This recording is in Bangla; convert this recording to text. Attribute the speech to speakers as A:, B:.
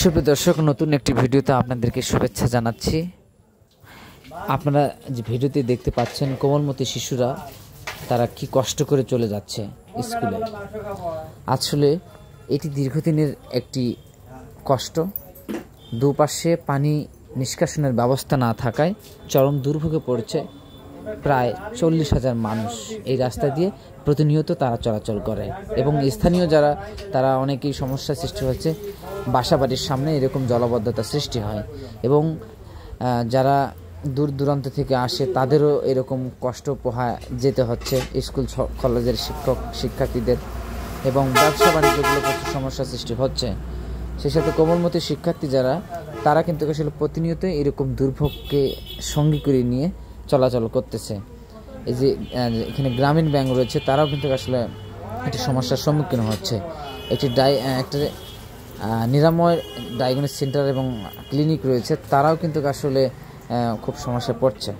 A: সুপ্রিয় দর্শক, নতুন একটি ভিডিওতে আপনাদেরকে শুভেচ্ছা জানাচ্ছি। আপনারা যে ভিডিওতে দেখতে পাচ্ছেন, কোমলমতি শিশুরা তারা কি কষ্ট করে চলে যাচ্ছে স্কুলে। আসলে এটি দীর্ঘদিনের একটি কষ্ট। দুপাশে পানি নিষ্কাশনের ব্যবস্থা না থাকায় চরম দুর্ভোগে পড়েছে প্রায় 40,000 মানুষ। এই রাস্তা দিয়ে প্রতিনিয়ত তারা চলাচল করে এবং স্থানীয় যারা তারা অনেকেই সমস্যার সৃষ্টি হচ্ছে। বাসাবাড়ির সামনে এরকম জলাবদ্ধতা সৃষ্টি হয় এবং যারা দূর দূরান্ত থেকে আসে তাদেরও এরকম কষ্ট পোহায় যেতে হচ্ছে স্কুল কলেজের শিক্ষার্থীদের, এবং ব্যবসা বাণিজ্যগুলো প্রচুর সমস্যার সৃষ্টি হচ্ছে। সেই সাথে কোমলমতি শিক্ষার্থী যারা তারা কিন্তু আসলে প্রতিনিয়ত এরকম দুর্ভোগকে সঙ্গী করে নিয়ে চলাচল করতেছে। এই যে এখানে গ্রামীণ ব্যাংক রয়েছে, তারাও কিন্তু আসলে একটি সমস্যার সম্মুখীন হচ্ছে। একটা নিরাময় ডায়াগনস্টিক সেন্টার এবং ক্লিনিক রয়েছে, তারাও কিন্তু আসলে খুব সমস্যায় পড়ছে।